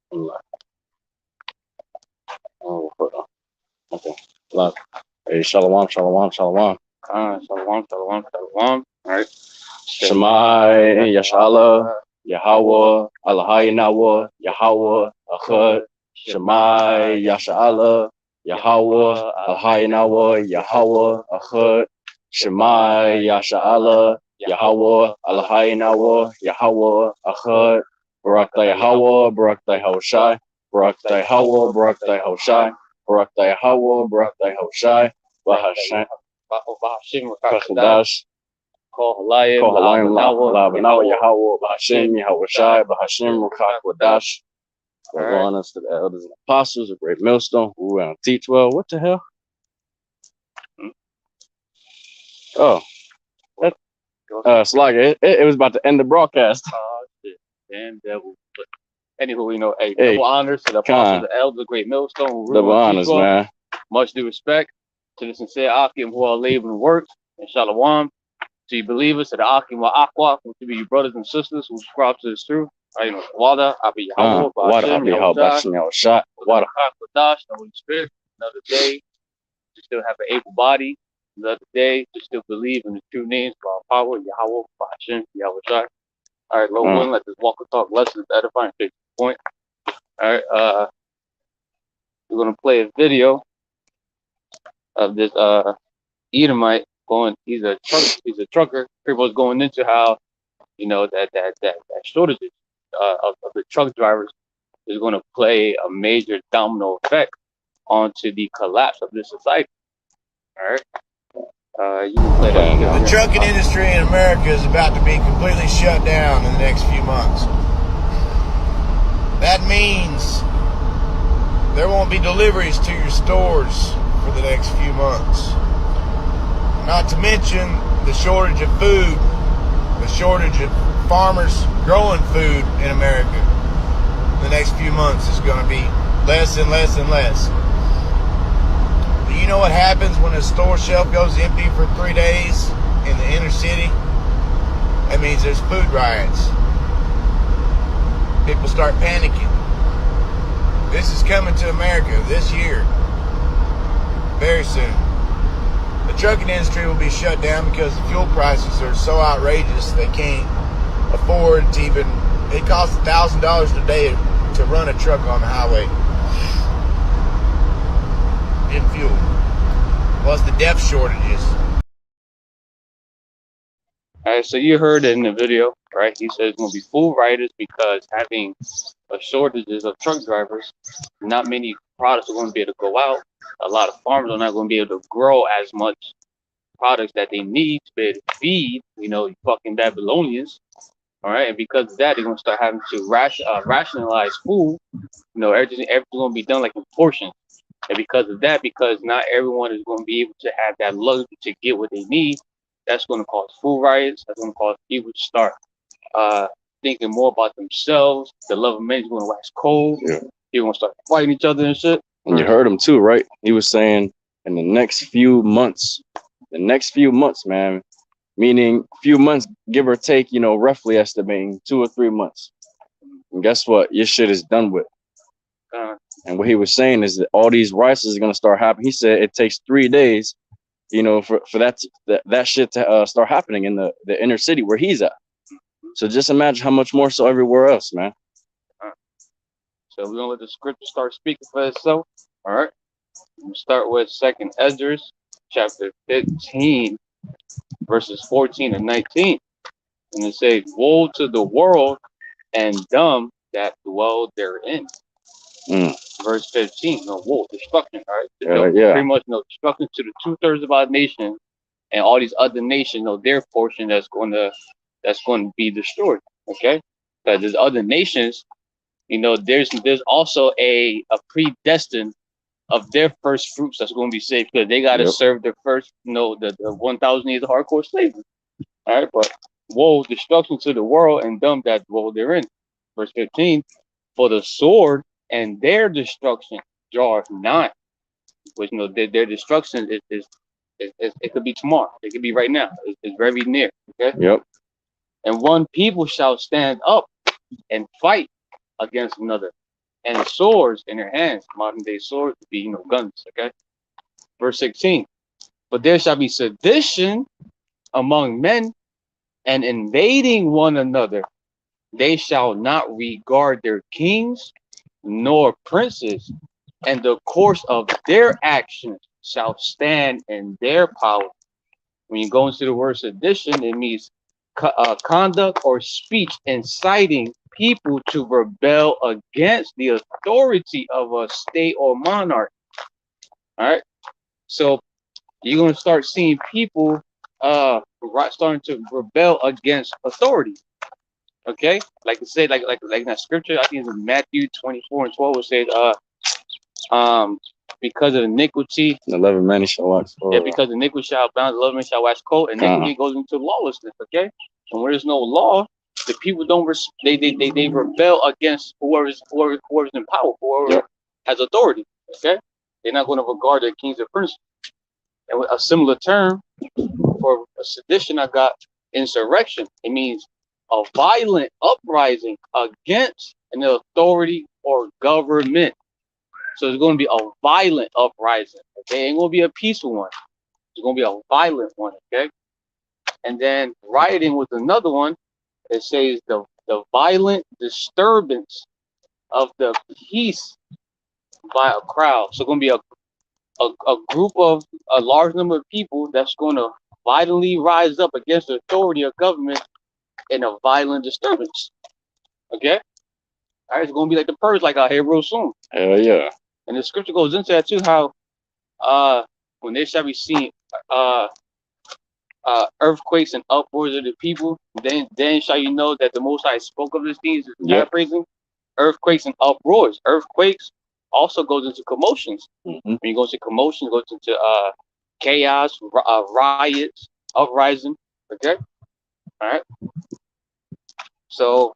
Oh, hold on. Okay. Look. Hey, shalom, shalom, shalom. Shalom, shalom, shalom. All right. Shemai, Yashala, Yahawah, Alahayanawa, Yahawah, Achad. Shemai, Yashala, Yahawah, Alahayanawa, Yahawah, Achad. Shemai, Yashala, Yahawah, Alahayanawa, Yahawah, Achad. Barak Yahawah, Barak Yahawashi, Barak Yahawah, Barak Yahawashi, Barak Yahawah, Barak Yahawashi, Bahashem, QADASH. HALALYAM, ABANAWA, YAHAWAH BAHASHAM YAHAWASHI, BAHASHAM QADASH. Go on us to the elders and apostles, a great millstone, who will teach well. What the hell? Oh, it's like it was about to end the broadcast. Shit. Damn devil. But anywho, you know, double honors to the apostles, the elders, the great millstone, who double honors, man. Much due respect to the sincere Akim who are labor and work, and shalom to you believers, to the Akim YAHAWAH, which will be your brothers and sisters who subscribe to this truth. You know, THAWADAH, YAHAWAH BAHASHAM YAHAWASHI, YAHAWAH QADASH, the Holy Spirit. Another day to still have an able body. Another day to still believe in the true names of our power, YAHAWAH BAHASHAM YAHAWASHI. All right, Lord willing, let this walk and talk lessons edifying take the point. All right, we're gonna play a video of this Edomite going. He's a trucker. People's going into how, you know, that shortages of the truck drivers is going to play a major domino effect onto the collapse of this society. All right. You can play that. The trucking industry in America is about to be completely shut down in the next few months. That means there won't be deliveries to your stores for the next few months. Not to mention the shortage of food, the shortage of farmers growing food in America. The next few months is going to be less and less and less. Do you know what happens when a store shelf goes empty for 3 days in the inner city? That means there's food riots. People start panicking. This is coming to America this year. Very soon. The trucking industry will be shut down because the fuel prices are so outrageous they can't afford to even. It costs $1,000 a day to run a truck on the highway in fuel, plus the depth shortages. All right, so you heard it in the video, right? He says it's going to be full riders because having a shortages of truck drivers, not many products are going to be able to go out. A lot of farmers are not going to be able to grow as much products that they need to be able to feed, you know, fucking Babylonians. All right, and because of that, they're going to start having to rationalize food. You know, everything's going to be done like in portions. And because of that, because not everyone is going to be able to have that luxury to get what they need, that's going to cause food riots. That's going to cause people to start thinking more about themselves. The love of men is going to wax cold. Yeah. People going to start fighting each other and shit. And you heard him too, right? He was saying in the next few months, man, meaning few months, give or take, you know, roughly estimating 2 or 3 months. And guess what? Your shit is done with. And what he was saying is that all these riots are going to start happening. He said it takes 3 days, you know, for that shit to start happening in the inner city where he's at. So just imagine how much more so everywhere else, man. So we're going to let the scripture start speaking for itself. All right. We'll start with 2nd Esdras, chapter 15, verses 14 and 19. And it says, woe to the world and them that dwell therein. Verse 15, no, woe, destruction, all right? Pretty much no destruction to the 2/3 of our nation and all these other nations, know their portion that's going to be destroyed. Okay? Because there's other nations, you know, there's also a predestined of their first fruits that's going to be saved because they got to serve their first, you know, the 1,000 years of hardcore slavery. All right, but woe, destruction to the world and them that dwell therein. Verse 15, for the sword and their destruction draweth nigh. Which, you know, their destruction is it could be tomorrow. It could be right now. It's very near. Okay. Yep. And one people shall stand up and fight against another, and swords in their hands. Modern day swords would be, guns. Okay. Verse 16. But there shall be sedition among men, and invading one another. They shall not regard their kings nor princes, and the course of their actions shall stand in their power. When you go into the word sedition, it means conduct or speech inciting people to rebel against the authority of a state or monarch. All right. So you're going to start seeing people starting to rebel against authority. Okay, like it said, like in that scripture, I think it's in Matthew 24:12, it said, because of iniquity, the love of many shall wax cold. Yeah, because iniquity shall abound, the love of many shall wax cold, and iniquity goes into lawlessness. Okay, and where there's no law, the people don't they rebel against whoever's in power, whoever has authority. Okay, they're not going to regard their kings or princes. And with a similar term for a sedition, I got insurrection. It means a violent uprising against an authority or government. So it's going to be a violent uprising. Okay, it ain't going to be a peaceful one. It's going to be a violent one. Okay, and then rioting was another one. It says the violent disturbance of the peace by a crowd. So it's going to be a group of a large number of people that's going to violently rise up against the authority of government in a violent disturbance. Okay? All right, it's going to be like the purge, like out here real soon. Hell yeah. And the scripture goes into that too, how when they shall be seen earthquakes and uproars of the people, then shall you know that the Most High spoke of these things. Paraphrasing, earthquakes and uproars. Earthquakes also goes into commotions. When you go into commotion, it goes into chaos, riots, uprising. Okay? All right. So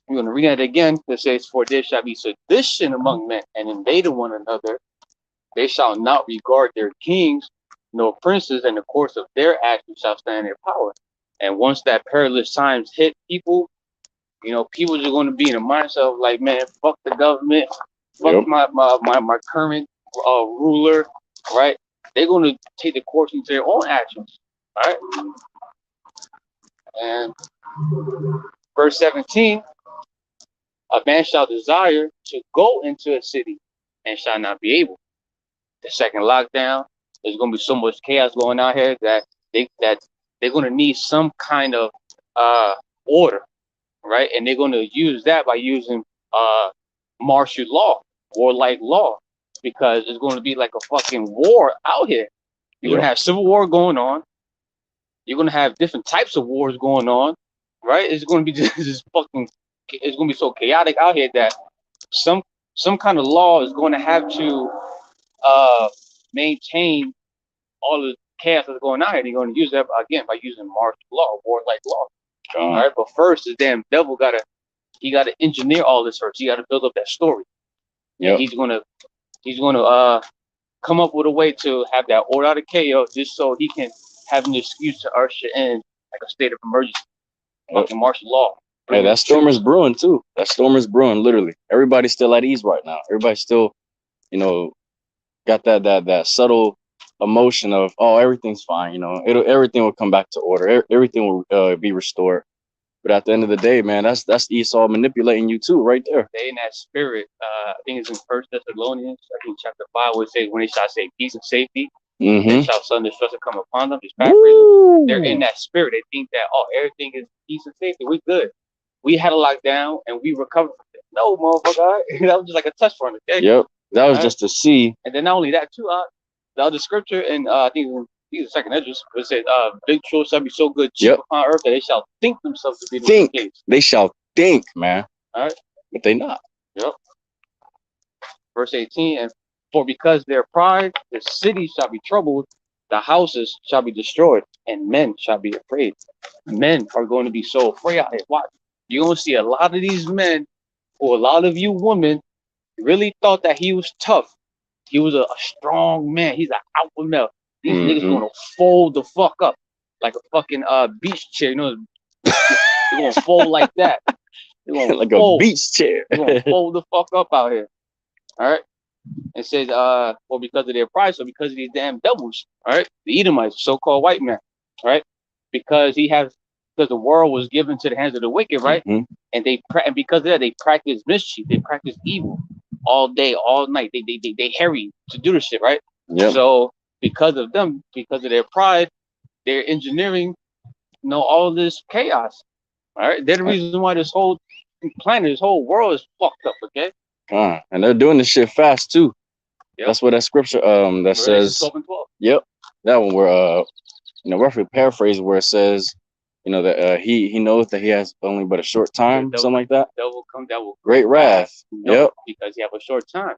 we're going to read that again. It says, for there shall be sedition among men, and invading one another. They shall not regard their kings nor princes, and the course of their actions shall stand in their power. And once that perilous times hit people, people are going to be in a mindset of like, man, fuck the government, fuck my current ruler, right? They're going to take the course into their own actions, right? And verse 17, a man shall desire to go into a city and shall not be able. The second lockdown, there's going to be so much chaos going out here that they're going to need some kind of order, right? And they're going to use that by using martial law, warlike law, because it's going to be like a fucking war out here. You're going to have civil war going on. You're going to have different types of wars going on, right? It's going to be just fucking, it's going to be so chaotic out here that some kind of law is going to have to maintain all the chaos that's going on here. They're going to use that again by using martial law, warlike law. All right, but first, the damn devil gotta engineer all this first. He gotta build up that story. Yeah, he's gonna come up with a way to have that order out of chaos, just so he can have an excuse to usher in like a state of emergency, fucking martial law. Hey, that storm is brewing too. That storm is brewing, literally. Everybody's still at ease right now. Everybody's still, got that subtle emotion of, oh, everything's fine. Everything will come back to order. Everything will be restored. But at the end of the day, man, that's Esau manipulating you too, right there. They in that spirit. I think it's in 1 Thessalonians, I think chapter 5, where it says, when they shall say peace and safety, then shall sudden destruction come upon them. They're in that spirit. They think that, oh, everything is peace and safety. We good. We had a lockdown and we recovered from it. No, motherfucker. That was just like a touch run. Okay? Yep. That was just to see. And then not only that too, the other scripture, and I think the second Esdras, it says, big children shall be so good cheap upon earth that they shall think themselves to be the kings. They shall think, man. All right. But they not. Yep. Verse 18, and for because their pride, the city shall be troubled, the houses shall be destroyed, and men shall be afraid. Men are going to be so afraid out here. Watch. You're going to see a lot of these men, or a lot of you women, really thought that he was tough. He was a strong man. He's an alpha male. These niggas gonna fold the fuck up like a fucking beach chair. They're gonna fold like that. like a beach chair. They're gonna fold the fuck up out here. All right. It says, well, because of their pride, so because of these damn devils, all right, the Edomites, so-called white man, all right, because the world was given to the hands of the wicked, right, and because of that, they practice mischief, they practice evil all day, all night. They hurry to do the shit, right? Yep. So because of them, because of their pride, they're engineering, all this chaos. All right, they're the reason why this whole planet, this whole world is fucked up. Okay. And they're doing this shit fast too. Yep. That's what that scripture that says. 12 and 12. Yep, that one where roughly paraphrase where it says, that he knows that he has only but a short time, something like that. That will come. That will great wrath. Yep. Because he have a short time.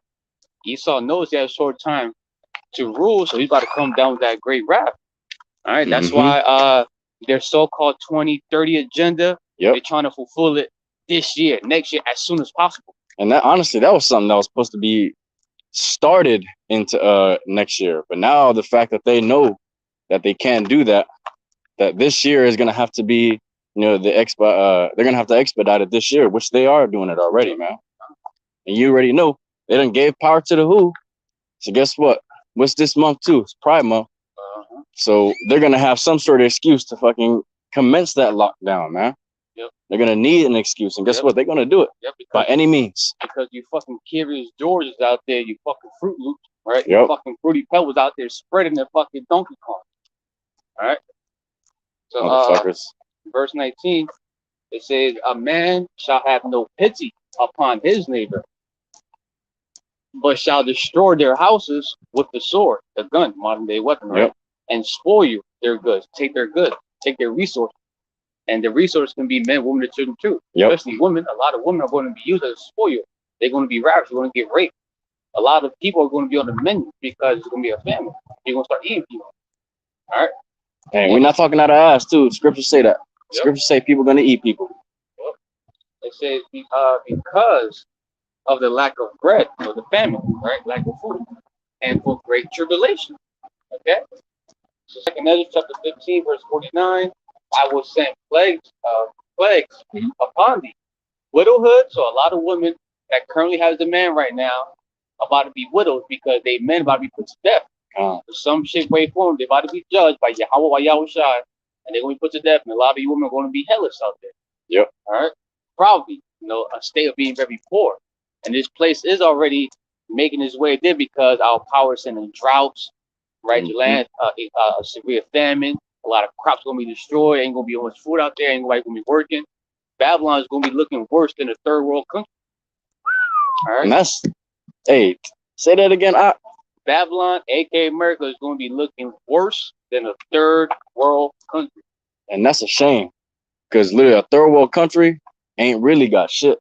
Esau knows he has a short time to rule, so he's about to come down with that great wrath. All right, that's why their so-called 2030 agenda. Yep. They're trying to fulfill it this year, next year, as soon as possible. And that honestly, that was something that was supposed to be started into next year. But now the fact that they know that they can't do that, that this year is gonna have to be, they're gonna have to expedite it this year, which they are doing it already, man. And you already know they done gave power to the WHO. So guess what? What's this month too? It's Pride Month. So they're gonna have some sort of excuse to fucking commence that lockdown, man. Yep. They're gonna need an excuse, and guess what? They're gonna do it by any means. Because you fucking Curious Georges out there, you fucking Fruit Loops, right? You fucking Fruity Pebbles out there spreading their fucking Donkey Kong. All right. So verse 19, it says, "A man shall have no pity upon his neighbor, but shall destroy their houses with the sword," the gun, modern day weapon, right? And spoil their goods, take their goods, take their resources. And the resource can be men, women, and children too. Especially women. A lot of women are going to be used as a spoil. They're going to be ravished. They're going to get raped. A lot of people are going to be on the menu because it's going to be a famine. You're going to start eating people. All right. Hey, we're not talking out of ass too. Scriptures say that. Scriptures say people are going to eat people. It says because of the lack of bread, the famine, right? Lack of food, and for great tribulation. Okay. So 2 Ezra chapter 15, verse 49. I will send plagues upon thee. Widowhood, so a lot of women that currently has the man right now about to be widows because they men about to be put to death. Some shit, way form, they're about to be judged by YAHAWAH YAHAWASHI, and they're going to be put to death, and a lot of you women are going to be hellish out there. Yep. All right. Probably, a state of being very poor. And this place is already making its way there because our power is sending droughts, right? Your land, a severe famine. A lot of crops going to be destroyed. Ain't going to be much food out there. Ain't nobody going to be working. Babylon is going to be looking worse than a third world country. All right. And that's, hey, say that again. Babylon, aka America, is going to be looking worse than a third world country. And that's a shame, because literally a third world country ain't really got shit.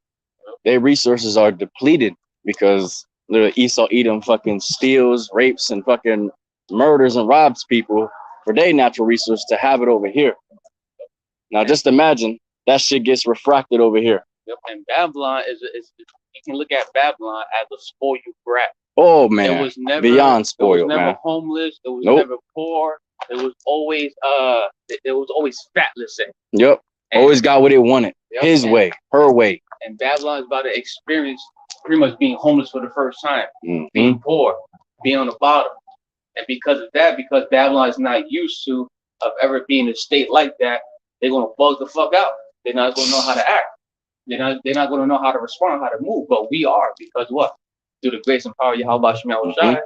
Their resources are depleted because literally Esau Edom fucking steals, rapes, and fucking murders and robs people for their natural resource to have it over here. Now just imagine that shit gets refracted over here. Yep. And Babylon is you can look at Babylon as a spoiled brat. Oh man, it was never beyond spoiled. It was never man. Homeless. It was never poor. It was always fat. Let's say. Yep. And always got what it wanted. His way, her way. And Babylon is about to experience pretty much being homeless for the first time, being poor, being on the bottom. And because of that, because Babylon is not used to of ever being a state like that, they're gonna bug the fuck out. They're not gonna know how to act. They're not gonna know how to respond, how to move. But we are, because what? Through the grace and power of YAHAWAH BAHASHAM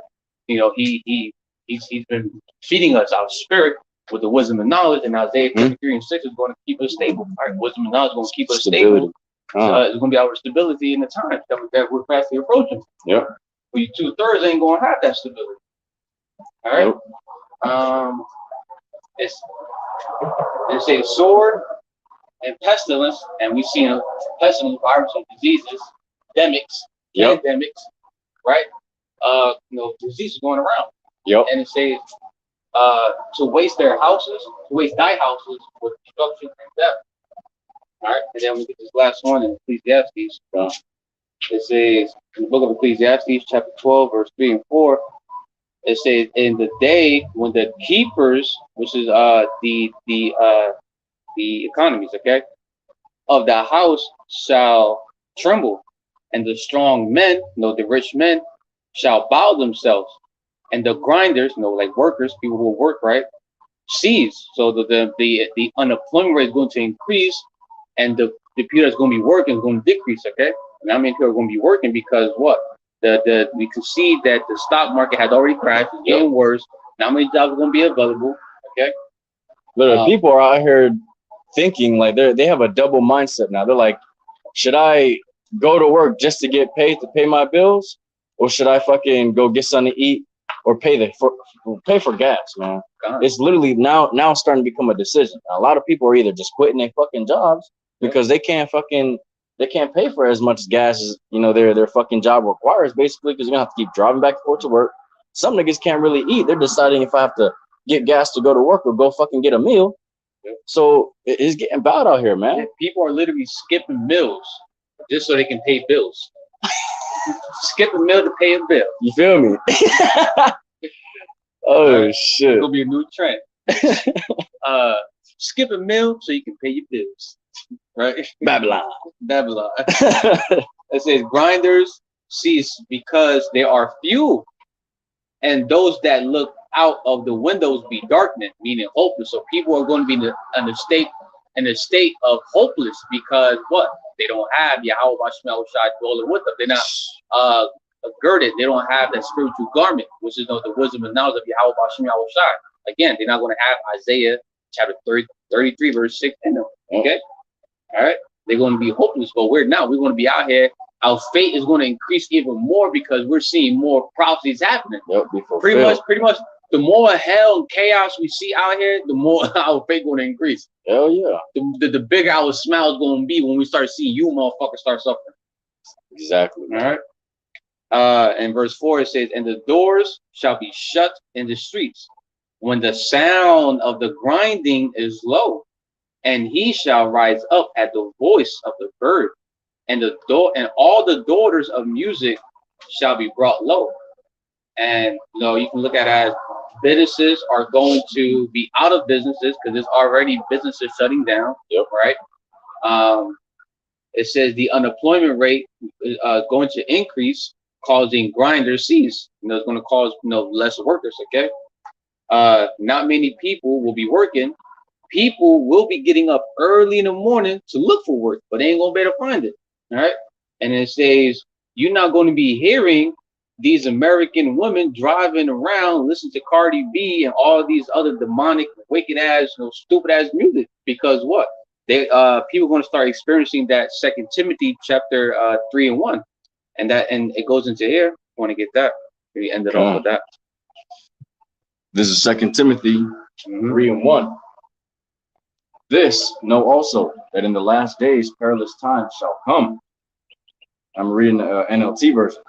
YAHAWASHI, he's been feeding us our spirit with the wisdom and knowledge. And Isaiah 33:6 is going to keep us stable. All right, wisdom and knowledge is going to keep us stable. It's going to be our stability in the times that we're fastly approaching. Yeah. For you 2/3 ain't going to have that stability. All right. It's a sword and pestilence, and we've seen pestilence, viruses, diseases, pandemics, right? Diseases going around. Yep. And it says to waste their houses, to waste thy houses with destruction and death. All right, and then we get this last one in Ecclesiastes. It says in the book of Ecclesiastes, chapter 12, verse 3 and 4. It says, in the day when the keepers, which is the economies, okay, of the house shall tremble, and the strong men, the rich men, shall bow themselves, and the grinders, like workers, people who work, right, cease. So the unemployment rate is going to increase, and the people that's going to be working is going to decrease. Okay, and how many people are going to be working because what? We can see that the stock market has already crashed, it's getting worse. Now, how many jobs are going to be available? Okay, people are out here thinking like they have a double mindset now. They're like, should I go to work just to get paid to pay my bills, or should I fucking go get something to eat or pay for gas, man? It's literally now starting to become a decision. A lot of people are either just quitting their fucking jobs because they can't pay for as much gas as their fucking job requires, basically, because you're gonna have to keep driving back and forth to work. Some niggas can't really eat. They're deciding if I have to get gas to go to work or go fucking get a meal. So it's getting bad out here, man. People are literally skipping meals just so they can pay bills. Skip a meal to pay a bill. You feel me? Oh shit! It's gonna be a new trend. Skip a meal so you can pay your bills. Right? Babylon. It says grinders cease because they are few, and those that look out of the windows be darkened, meaning hopeless. So people are going to be in a state of hopeless because what? They don't have YAHAWAH BAHASHAM YAHAWASHI dwelling with them. They're not girded. They don't have that spiritual garment, which is the wisdom and knowledge of YAHAWAH BAHASHAM YAHAWASHI. Again, they're not going to have Isaiah chapter 33 verse 6 in them. Okay, all right. They're going to be hopeless, but we're not. We're going to be out here. Our fate is going to increase even more because we're seeing more prophecies happening. Pretty much. The more hell and chaos we see out here, the more our fate going to increase. Hell yeah. The bigger our smile is going to be when we start seeing you motherfuckers start suffering. Exactly. All right. In verse 4 it says, and the doors shall be shut in the streets when the sound of the grinding is low, and he shall rise up at the voice of the bird, and all the daughters of music shall be brought low. And you can look at it as businesses are going to be out of businesses because there's already businesses shutting down. Yep. Right. It says the unemployment rate is going to increase, causing grinders cease. It's going to cause less workers. Okay. Not many people will be working. People will be getting up early in the morning to look for work, but they ain't gonna be able to find it. All right. And it says you're not going to be hearing these American women driving around, listen to Cardi B and all these other demonic, wicked ass, stupid ass music, because what? People are going to start experiencing that 2 Timothy chapter 3:1, and it goes into here. I want to get that. We ended off with that. This is 2 Timothy 3:1. This know also that in the last days perilous times shall come. I'm reading the NLT version.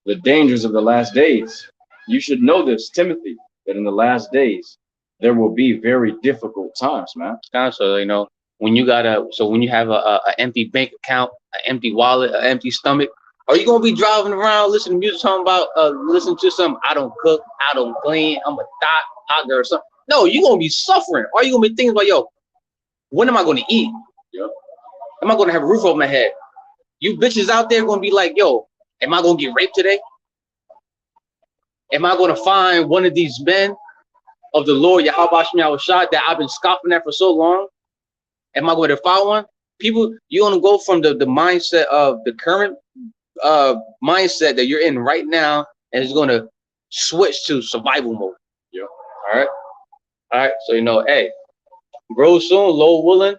The dangers of the last days. You should know this, Timothy, that in the last days there will be very difficult times, man. So when you have a empty bank account, an empty wallet, an empty stomach, are you gonna be driving around listening to music talking about listen to some I don't cook, I don't clean, I'm a thot out there or something? No, you're gonna be suffering. Or you gonna be thinking about, when am I gonna eat? Yep. Am I gonna have a roof over my head? You bitches out there gonna be like, am I gonna get raped today? Am I gonna find one of these men of the Lord YAHAWAH BAHASHAM YAHAWASHI that I've been scoffing at for so long? Am I going to find one? People, you're gonna go from the mindset of the current mindset that you're in right now, and it's gonna switch to survival mode. Yeah. All right. So hey, grow soon, Lord willing.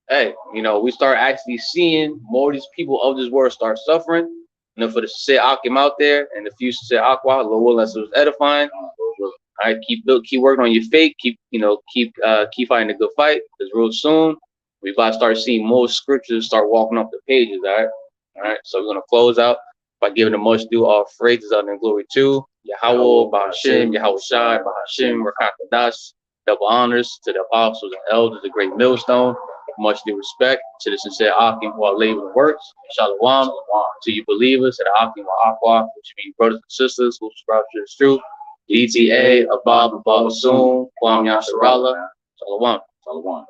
Hey, we start actually seeing more of these people of this world start suffering. For the Seh Akim out there and the few Seh Aqua, Lord willing, that's what's edifying. All right, keep working on your faith. Keep fighting a good fight. Because real soon we about to start seeing more scriptures start walking off the pages. All right. So we're gonna close out by giving a much due all phrases out in glory to YAHAWAH BAHASHAM YAHAWASHI BAHASHAM QADASH. Double honors to the apostles and elders, the great millstone. Much due respect to the sincere Akim who are labor works. Shalom to you believers at Akim wa Aqua, which means brothers and sisters who subscribe to this truth. DTA, Abab, soon, Kwam Yasharala. Shalom.